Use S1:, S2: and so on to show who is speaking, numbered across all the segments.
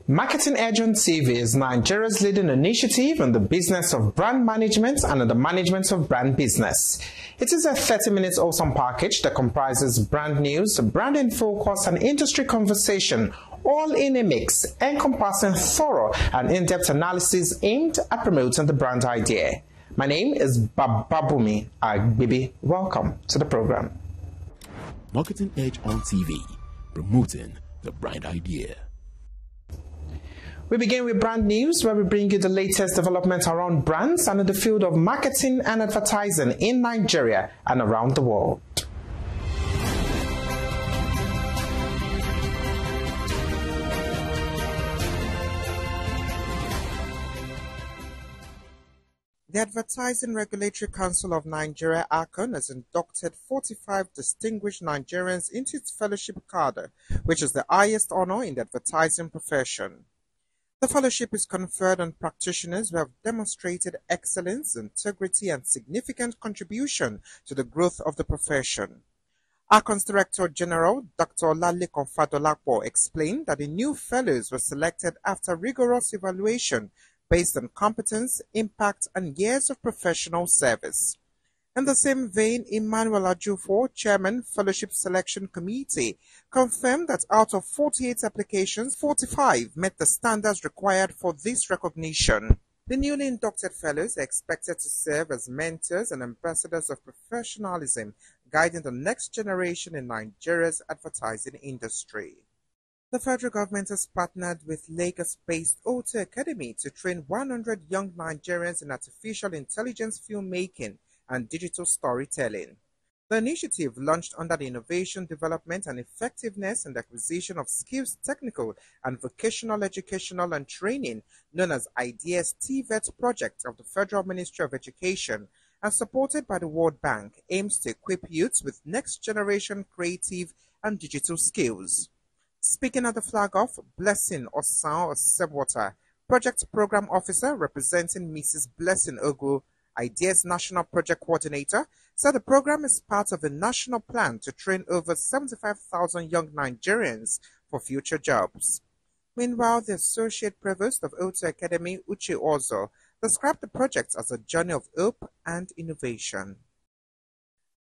S1: Marketing Edge on TV is Nigeria's leading initiative in the business of brand management and in the management of brand business. It is a 30-minute awesome package that comprises brand news, brand in focus, and industry conversation, all in a mix, encompassing thorough and in-depth analysis aimed at promoting the brand idea. My name is Babumi Agbibi. Welcome to the program.
S2: Marketing Edge on TV, promoting the brand idea.
S1: We begin with brand news, where we bring you the latest developments around brands and in the field of marketing and advertising in Nigeria and around the world. The Advertising Regulatory Council of Nigeria, ACON, has inducted 45 distinguished Nigerians into its fellowship cadre, which is the highest honor in the advertising profession. The fellowship is conferred on practitioners who have demonstrated excellence, integrity, and significant contribution to the growth of the profession. ACON's Director General, Dr. Lalekan Fadolapo, explained that the new fellows were selected after rigorous evaluation based on competence, impact, and years of professional service. In the same vein, Emmanuel Ajufo, Chairman, Fellowship Selection Committee, confirmed that out of 48 applications, 45 met the standards required for this recognition. The newly inducted fellows are expected to serve as mentors and ambassadors of professionalism, guiding the next generation in Nigeria's advertising industry. The federal government has partnered with Lagos-based Auto Academy to train 100 young Nigerians in artificial intelligence filmmaking and digital storytelling. The initiative, launched under the Innovation, Development and Effectiveness and Acquisition of Skills Technical and Vocational Educational and Training, known as IBST VET project of the Federal Ministry of Education, and supported by the World Bank, aims to equip youths with next-generation creative and digital skills. Speaking at the flag-off, Blessing Osan Osebwater, Project Program Officer representing Mrs. Blessing Ogu, IDEA's National Project Coordinator, said the program is part of a national plan to train over 75,000 young Nigerians for future jobs. Meanwhile, the Associate Provost of Auto Academy, Uche Ozo, described the project as a journey of hope and innovation.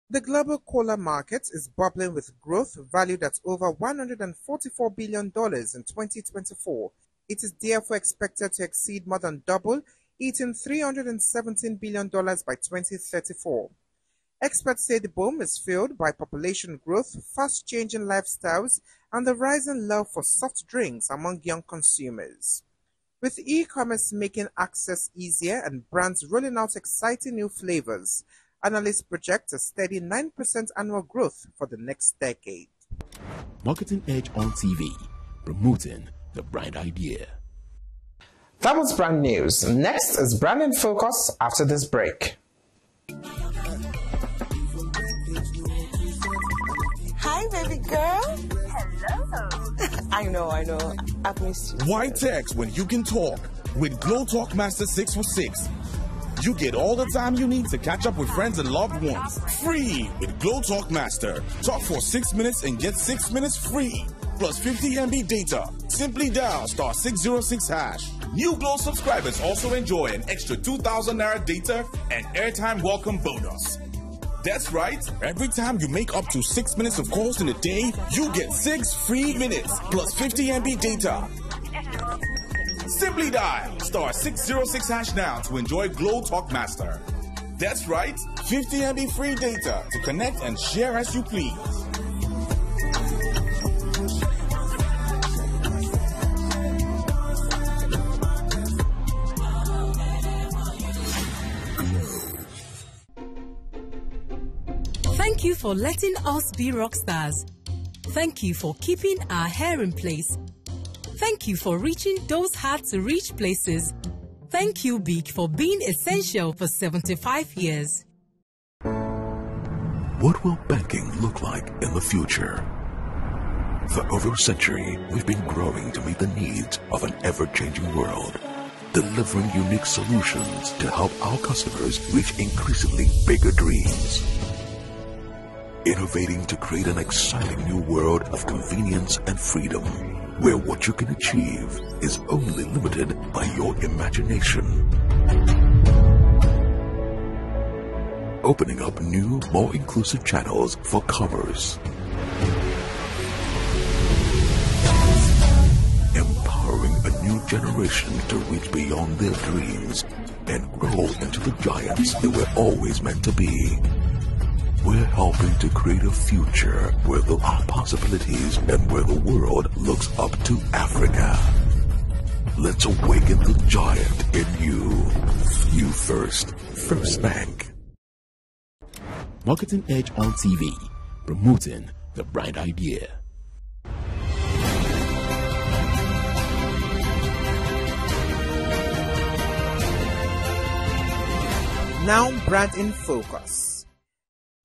S1: The global cola market is bubbling with growth valued at over $144 billion in 2024. It is therefore expected to exceed more than double, hitting $317 billion by 2034. Experts say the boom is fueled by population growth, fast-changing lifestyles, and the rising love for soft drinks among young consumers. With e-commerce making access easier and brands rolling out exciting new flavors, analysts project a steady 9% annual growth for the next decade.
S2: Marketing Edge on TV, promoting the brand idea.
S1: That was brand news. Next is brand in focus after this break.
S3: Hi, baby girl. Hello. I know. I've missed you.
S4: Why text when you can talk? With Glow Talk Master 6 for 6. You get all the time you need to catch up with friends and loved ones. Free with Glow Talk Master. Talk for 6 minutes and get 6 minutes free. Plus 50 MB data. Simply dial *606#. New Glow subscribers also enjoy an extra 2,000 Naira data and airtime welcome bonus. That's right. Every time you make up to 6 minutes of calls in a day, you get 6 free minutes plus 50 MB data. Simply dial *606# now to enjoy Glow Talk Master. That's right, 50 MB free data to connect and share as you please.
S5: Thank you for letting us be rock stars. Thank you for keeping our hair in place. Thank you for reaching those hard-to-reach places. Thank you, Big, for being essential for 75 years.
S6: What will banking look like in the future? For over a century, we've been growing to meet the needs of an ever-changing world, delivering unique solutions to help our customers reach increasingly bigger dreams. Innovating to create an exciting new world of convenience and freedom. where what you can achieve is only limited by your imagination. Opening up new, more inclusive channels for commerce. Empowering a new generation to reach beyond their dreams and grow into the giants they were always meant to be. We're helping to create a future where there are possibilities and where the world looks up to Africa. Let's awaken the giant in you. You first. First Bank.
S2: Marketing Edge on TV, promoting the bright idea.
S1: Now, brand in focus.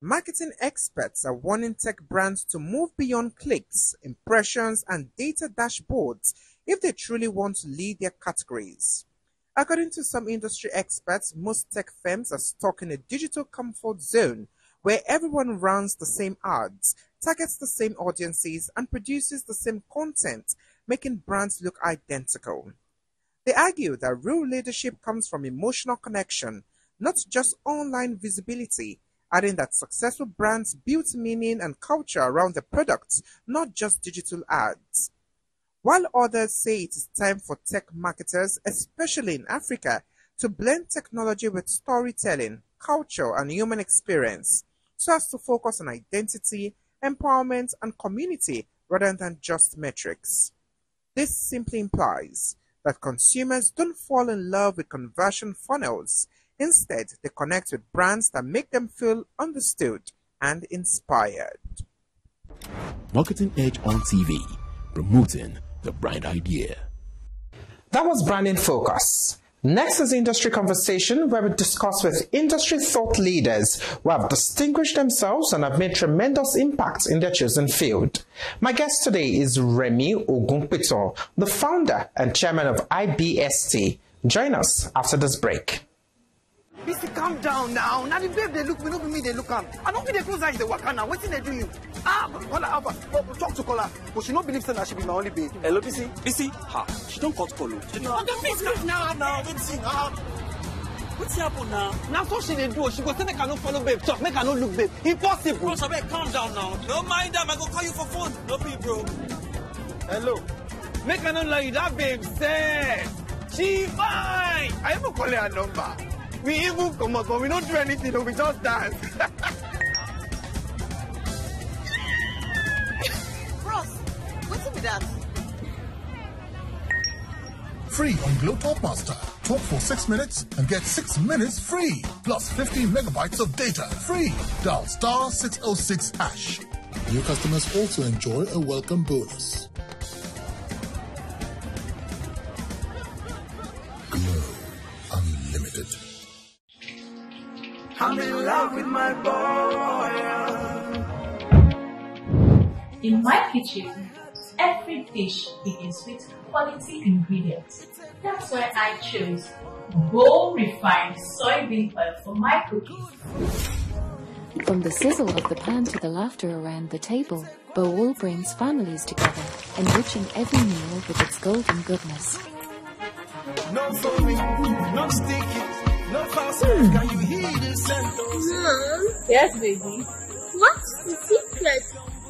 S1: Marketing experts are warning tech brands to move beyond clicks, impressions, and data dashboards if they truly want to lead their categories. According to some industry experts, most tech firms are stuck in a digital comfort zone where everyone runs the same ads, targets the same audiences, and produces the same content, making brands look identical. They argue that real leadership comes from emotional connection, not just online visibility, adding that successful brands build meaning and culture around their products, not just digital ads. While others say it is time for tech marketers, especially in Africa, to blend technology with storytelling, culture, and human experience, so as to focus on identity, empowerment, and community rather than just metrics. This simply implies that consumers don't fall in love with conversion funnels. Instead, they connect with brands that make them feel understood and inspired.
S2: Marketing Edge on TV, promoting the bright idea.
S1: That was Brand in Focus. Next is Industry Conversation, where we discuss with industry thought leaders who have distinguished themselves and have made tremendous impact in their chosen field. My guest today is Remi Ogunpitan, the founder and chairman of IBST. Join us after this break.
S7: Missy, calm down now. Now the babe they look me, no be me they look am. I don't be the close eyes they work now. What's they do you? Talk to Kola, but she don't believe that she be my only babe.
S8: Hello, Missy, ha, she don't cut call. She don't. Now, what's happened now?
S7: Now so she they do. She go say make I no follow babe talk, make I no look babe. Impossible.
S8: Bro, calm down now. Don't mind them. I go call you for phone. No be bro.
S7: Hello. Make I not lie you. That babe said she fine. I even call her number. We even come up, but we don't do anything, we just dance.
S3: Bros, what's with that?
S9: Free on Glow Talk Master. Talk for 6 minutes and get 6 minutes free. Plus 15 megabytes of data free. Dial *606#. New customers also enjoy a welcome bonus. Glow Unlimited.
S7: I'm in love with my boy.
S10: In my kitchen, every dish begins with quality ingredients. That's why I chose Bowl Refined Soybean Oil for my cooking.
S11: From the sizzle of the pan to the laughter around the table, Bowl brings families together, enriching every meal with its golden goodness.
S7: No foaming, no sticky. Can you hear the scent?
S10: Mom? Yes, baby.
S12: What's the secret?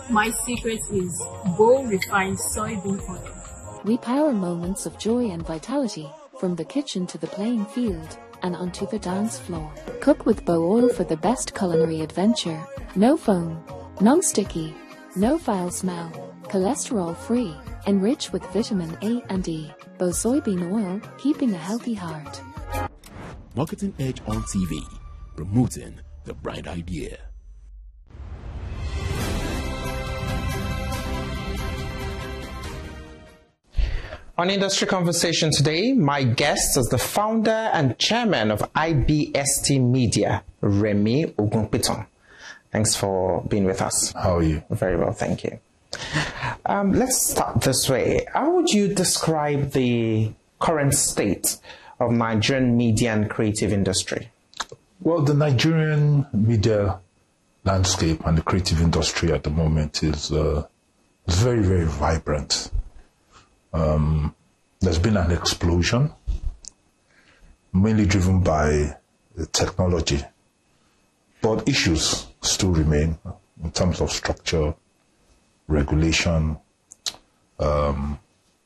S10: My secret is Bowl Refined Soybean Oil.
S11: We power moments of joy and vitality, from the kitchen to the playing field, and onto the dance floor. Cook with Bow Oil for the best culinary adventure. No foam, non-sticky, no foul smell, cholesterol-free, enriched with vitamin A and E. Bow Soybean Oil, keeping a healthy heart.
S2: Marketing Edge on TV, promoting the bright idea.
S1: On Industry Conversation today, my guest is the founder and chairman of IBST Media, Remi Ogunpitan. Thanks for being with us.
S9: How are you?
S1: Very well, thank you. Let's start this way. How would you describe the current state of Nigerian media and creative industry?
S9: Well, the Nigerian media landscape and the creative industry at the moment is very, very vibrant.
S13: there's been an explosion, mainly driven by the technology. But issues still remain in terms of structure, regulation,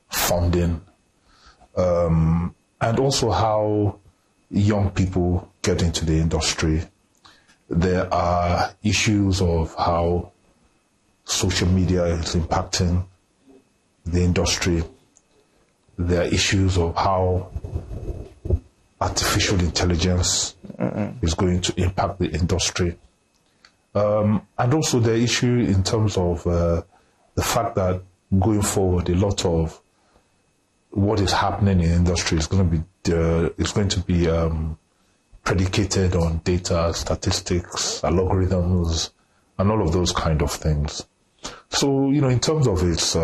S13: funding, and also how young people get into the industry. There are issues of how social media is impacting the industry. There are issues of how artificial intelligence is going to impact the industry. And also the issue in terms of the fact that going forward, a lot of what is happening in the industry is going to be predicated on data, statistics, algorithms, and all of those kind of things. So, in terms of its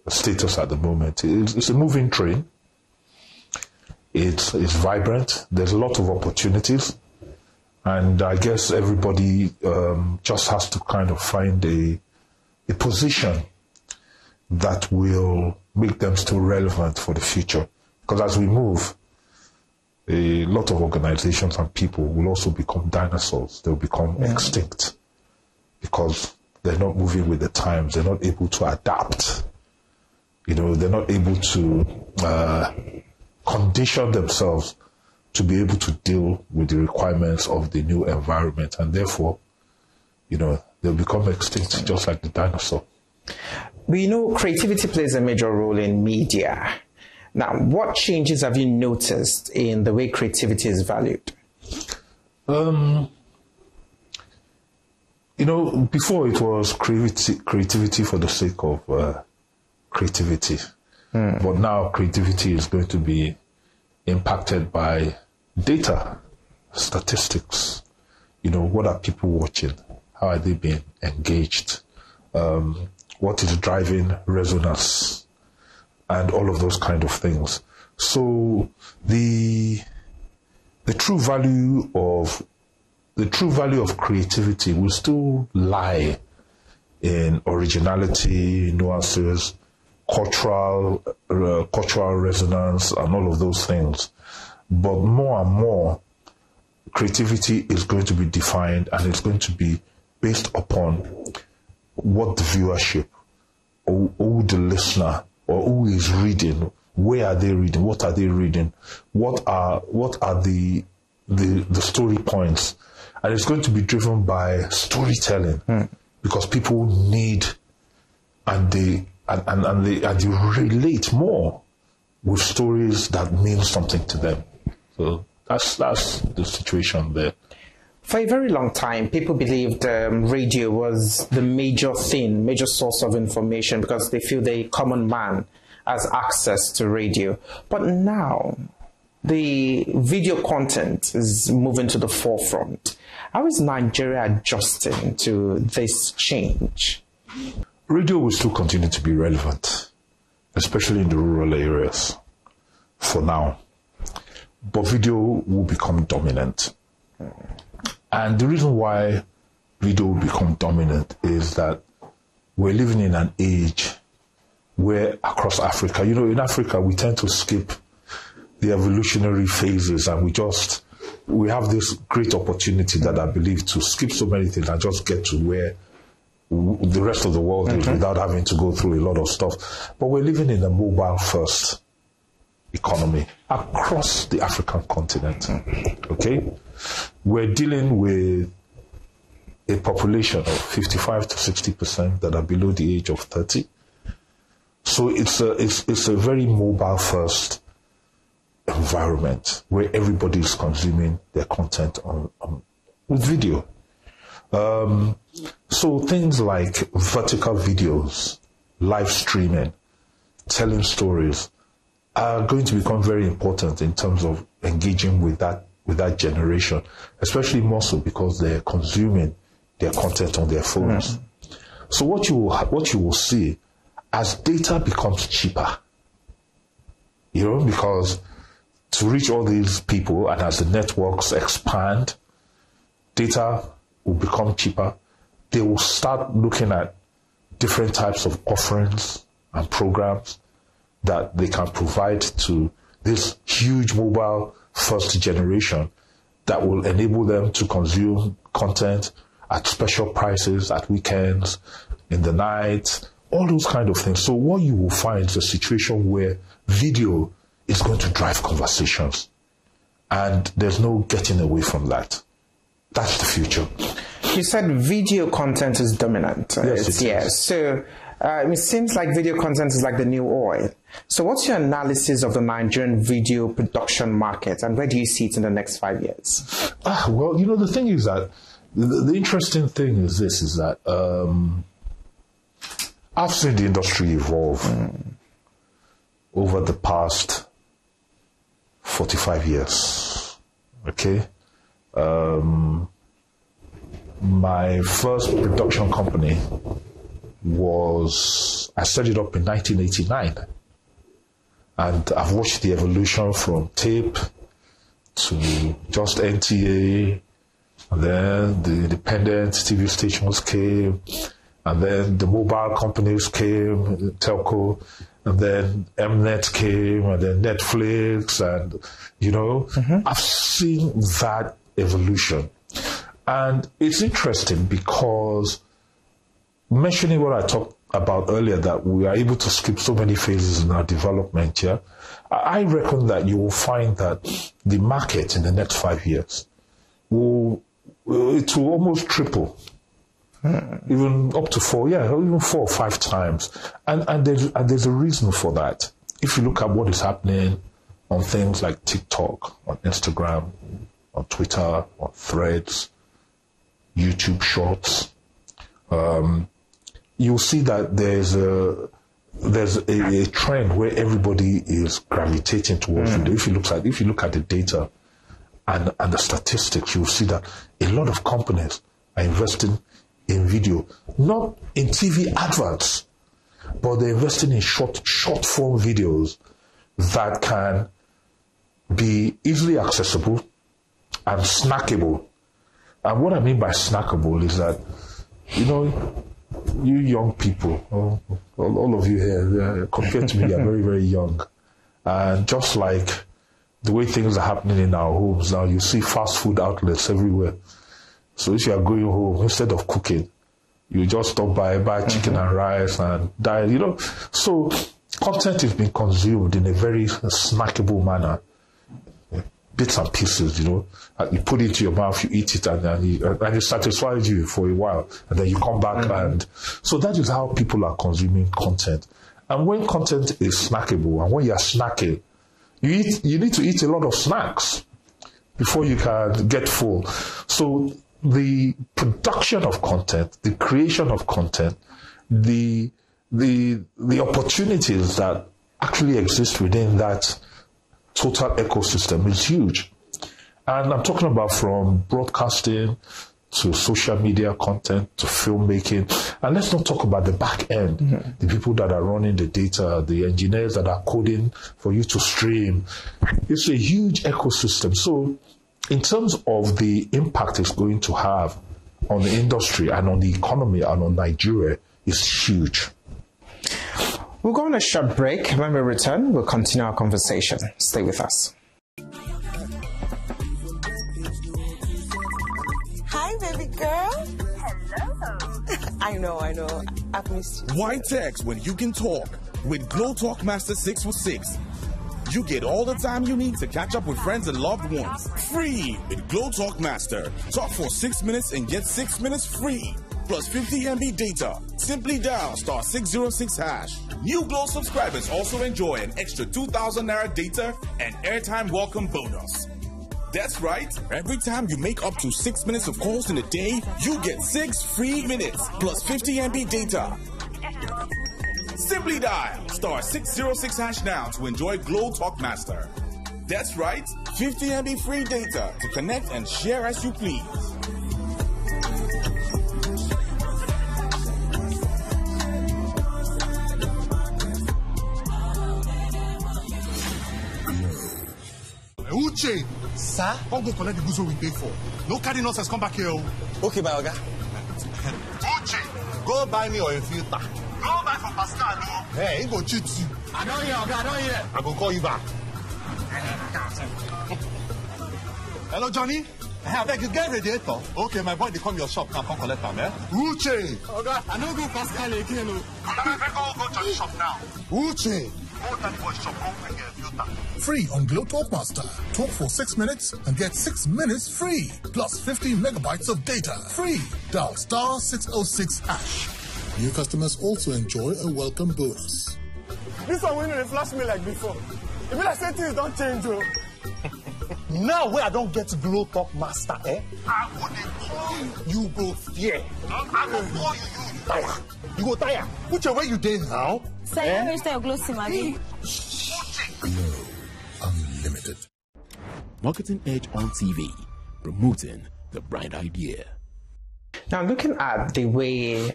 S13: status at the moment, it's a moving train. It's vibrant. There's a lot of opportunities. And I guess everybody just has to kind of find a position that will make them still relevant for the future. Because as we move, a lot of organizations and people will also become dinosaurs. They'll become extinct because they're not moving with the times. They're not able to adapt. They're not able to condition themselves to be able to deal with the requirements of the new environment. And therefore, they'll become extinct just like the dinosaur.
S14: We know creativity plays a major role in media. Now, what changes have you noticed in the way creativity is valued?
S13: Before it was creativity for the sake of creativity. But now creativity is going to be impacted by data, statistics. What are people watching? How are they being engaged? What is driving resonance? And all of those kind of things. So the true value of creativity will still lie in originality, nuances, cultural resonance, and all of those things. But more and more, creativity is going to be defined, and it's going to be based upon what the viewership or who the listener or who is reading, where are they reading, what are they reading, what are the story points. And it's going to be driven by storytelling because people need and they relate more with stories that mean something to them. So that's the situation there.
S14: For a very long time, people believed radio was the major source of information because they feel the common man has access to radio. But now, the video content is moving to the forefront. How is Nigeria adjusting to this change?
S13: Radio will still continue to be relevant, especially in the rural areas, for now. But video will become dominant. And the reason why video will become dominant is that we're living in an age where across Africa, in Africa, we tend to skip the evolutionary phases and we have this great opportunity that I believe to skip so many things and just get to where the rest of the world is without having to go through a lot of stuff. But we're living in a mobile-first economy across the African continent, okay? We're dealing with a population of 55 to 60% that are below the age of 30. So it's a very mobile-first environment where everybody is consuming their content with video. So things like vertical videos, live streaming, telling stories are going to become very important in terms of engaging with that generation, especially more so because they're consuming their content on their phones. So what you will see as data becomes cheaper, because to reach all these people and as the networks expand, data will become cheaper. They will start looking at different types of offerings and programs that they can provide to this huge mobile first generation that will enable them to consume content at special prices, at weekends, in the night, all those kind of things. So what you will find is a situation where video is going to drive conversations. And there's no getting away from that. That's the future.
S14: You said video content is dominant.
S13: Yes,
S14: So it seems like video content is like the new oil. So what's your analysis of the Nigerian video production market, and where do you see it in the next 5 years?
S13: Well, you know, the thing is that the interesting thing is this, is that I've seen the industry evolve over the past 45 years. Okay? My first production company I set it up in 1989. And I've watched the evolution from tape to just NTA, and then the independent TV stations came, and then the mobile companies came, telco, and then Mnet came, and then Netflix, and, you know, I've seen that evolution. And it's interesting because, mentioning what I talked about earlier, that we are able to skip so many phases in our development here, I reckon that you will find that the market in the next 5 years will almost triple. Even up to even 4 or 5 times. And there's a reason for that. If you look at what is happening on things like TikTok, on Instagram, on Twitter, on Threads, YouTube Shorts, you'll see that there's a trend where everybody is gravitating towards video. If you look at the data and the statistics, you'll see that a lot of companies are investing in video, not in TV adverts, but they're investing in short form videos that can be easily accessible and snackable. And what I mean by snackable is that, you know, you young people, all of you here, compared to me, are very, very young. And just like the way things are happening in our homes now, you see fast food outlets everywhere. So if you are going home, instead of cooking, you just stop by, buy chicken and rice and diet, you know. So content is being consumed in a very snackable manner. Bits and pieces, you know. You put it into your mouth, you eat it, and it satisfies you for a while. And then you come back and... So that is how people are consuming content. And when content is snackable, and when you are snacking, you need to eat a lot of snacks before you can get full. So the production of content, the creation of content, the opportunities that actually exist within that total ecosystem is huge. And I'm talking about from broadcasting to social media content to filmmaking. And let's not talk about the back end, the people that are running the data, the engineers that are coding for you to stream. It's a huge ecosystem. So in terms of the impact it's going to have on the industry and on the economy and on Nigeria, is huge.
S14: We'll go on a short break. When we return, we'll continue our conversation. Stay with us.
S3: Hi, baby girl. Hello. I know. I've missed you.
S4: Why text when you can talk? With Glow Talk Master 646. You get all the time you need to catch up with friends and loved ones. Free with Glow Talk Master. Talk for 6 minutes and get 6 minutes free. Plus 50 MB data. Simply dial *606#. New Glow subscribers also enjoy an extra 2,000 Naira data and airtime welcome bonus. That's right. Every time you make up to 6 minutes of calls in a day, you get 6 free minutes plus 50 MB data. Simply dial *606# now to enjoy Glow Talk Master. That's right. 50 MB free data to connect and share as you please.
S9: Uche, sir, don't go collect the goods we pay for. No carry nonsense, come back here.
S7: Okay, my Oga.
S9: Uche, go buy me oil filter. Go back
S15: for Pascal.
S9: Hey, he go cheat you.
S15: I don't hear, okay, I don't hear.
S9: I go call you back.
S15: Hello, Johnny. I beg you get radiator. Okay, my boy, they come your shop now, come collect them, eh?
S9: Uche.
S15: Okay, I don't go Pascal again, no. Go to the shop now.
S9: Uche.
S15: Go to the boy shop, come and get filter.
S9: Free on Glow Talk Master. Talk for 6 minutes and get 6 minutes free. Plus 50 megabytes of data. Free. Dial star 606 hash. New customers also enjoy a welcome bonus.
S7: This one when they flash me like before. If I say things don't change, oh.
S9: Now where I don't get Glow Talk Master, eh?
S15: I will call you.
S9: You go fear.
S15: I will call you.
S9: Tire. You go tire. Which way you dey now?
S3: Sir, you register your Glow SIM, abi?
S9: Glow Unlimited.
S2: Marketing Edge on TV, promoting the brand idea.
S14: Now, looking at the way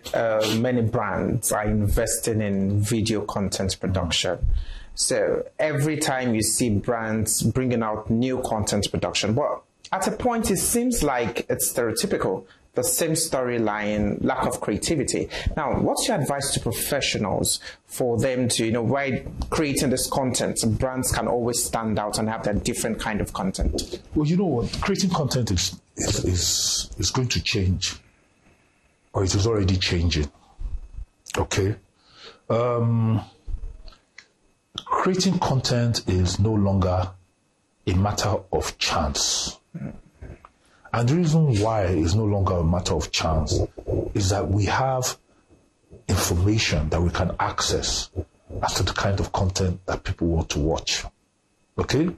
S14: many brands are investing in video content production, so every time you see brands bringing out new content production, but at a point it seems like it's stereotypical, the same storyline, lack of creativity. Now, what's your advice to professionals for them to, while creating this content, brands can always stand out and have that different kind of content?
S13: Well, you know what? Creating content is going to change, or it is already changing. Okay? Creating content is no longer a matter of chance. And the reason why it's no longer a matter of chance is that we have information that we can access as to the kind of content that people want to watch. Okay?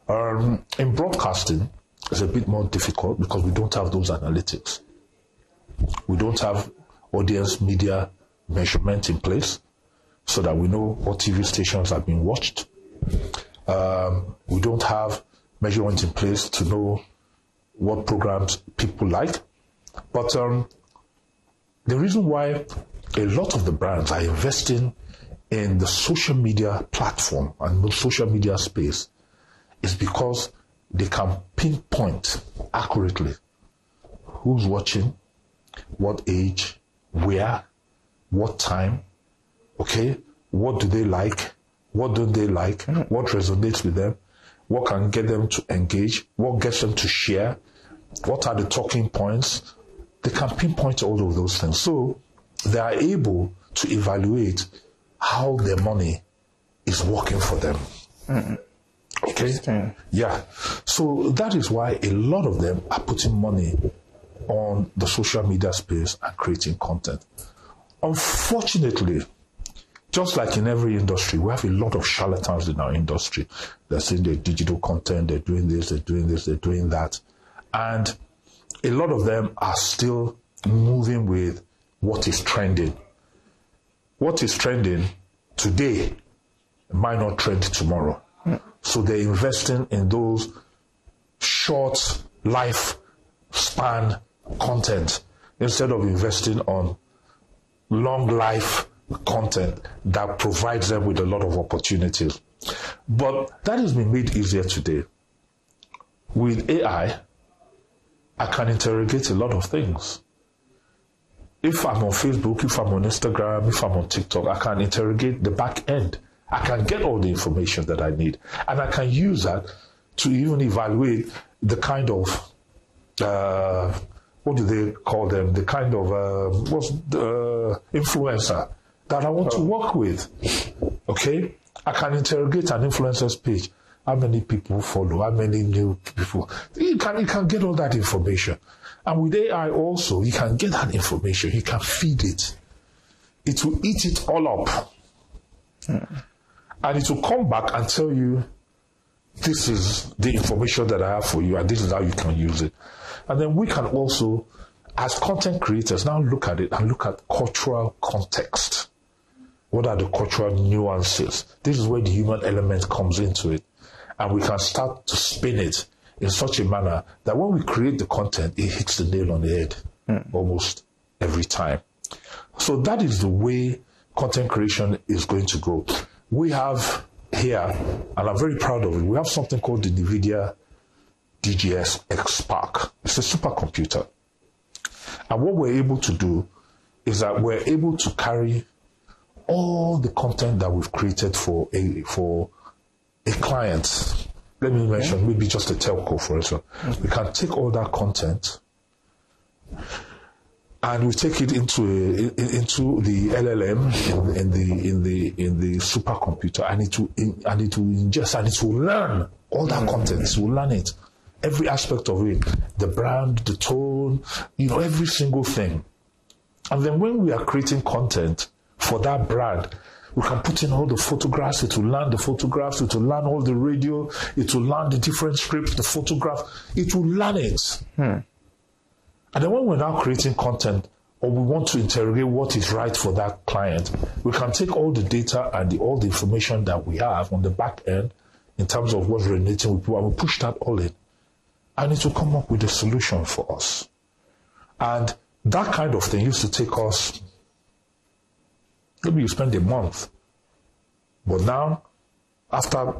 S13: In broadcasting, it's a bit more difficult because we don't have those analytics. We don't have audience media measurement in place so that we know what TV stations are being watched. We don't have measurement in place to know what programs people like. But the reason why a lot of the brands are investing in the social media platform and the social media space is because they can pinpoint accurately who's watching, what age, where, what time, okay, what do they like, what don't they like, what resonates with them, what can get them to engage, what gets them to share, what are the talking points. They can pinpoint all of those things. So they are able to evaluate how their money is working for them. Okay? Yeah. So that is why a lot of them are putting money on the social media space and creating content. Unfortunately, just like in every industry, we have a lot of charlatans in our industry. They're saying they're digital content, they're doing this, they're doing this, they're doing that. And a lot of them are still moving with what is trending. What is trending today might not trend tomorrow. So they're investing in those short life span content instead of investing on long life content that provides them with a lot of opportunities. But that has been made easier today. With AI, I can interrogate a lot of things. If I'm on Facebook, if I'm on Instagram, if I'm on TikTok, I can interrogate the back end. I can get all the information that I need. And I can use that to even evaluate the kind of, what do they call them? The kind of influencer that I want to work with. Okay? I can interrogate an influencer's page. How many people follow? How many new people? You can get all that information. And with AI also, you can get that information. You can feed it. It will eat it all up. And it will come back and tell you, this is the information that I have for you, and this is how you can use it. And then we can also, as content creators, now look at it and look at cultural context. What are the cultural nuances? This is where the human element comes into it. And we can start to spin it in such a manner that when we create the content, it hits the nail on the head almost every time. So that is the way content creation is going to go. We have here, and I'm very proud of it, we have something called the NVIDIA DGX X Spark. It's a supercomputer. And what we're able to do is that we're able to carry all the content that we've created for a client. Let me mention maybe just a telco, for instance. We can take all that content and we take it into the LLM in the supercomputer, and it will ingest and it will learn all that content. It will learn it, every aspect of it, the brand, the tone, every single thing. And then when we are creating content for that brand, we can put in all the photographs. It will learn the photographs. It will learn all the radio. It will learn the different scripts, the photograph. It will learn it. And then when we're now creating content, or we want to interrogate what is right for that client, we can take all the data and all the information that we have on the back end in terms of what's resonating with people, and we push that all in, and it will come up with a solution for us. And that kind of thing used to take us, maybe you spend a month. But now, after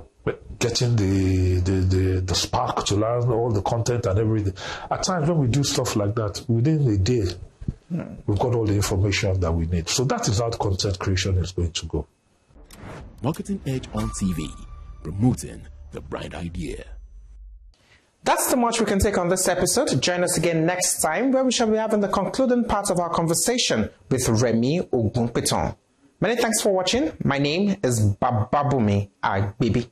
S13: getting the spark to learn all the content and everything, at times when we do stuff like that, within a day, we've got all the information that we need. So that is how content creation is going to go.
S2: Marketing Edge on TV, promoting the bright idea.
S14: That's the much we can take on this episode. Join us again next time, where we shall be having the concluding part of our conversation with Remi Ogunpitan. Many thanks for watching. My name is Bababumi Agbibi.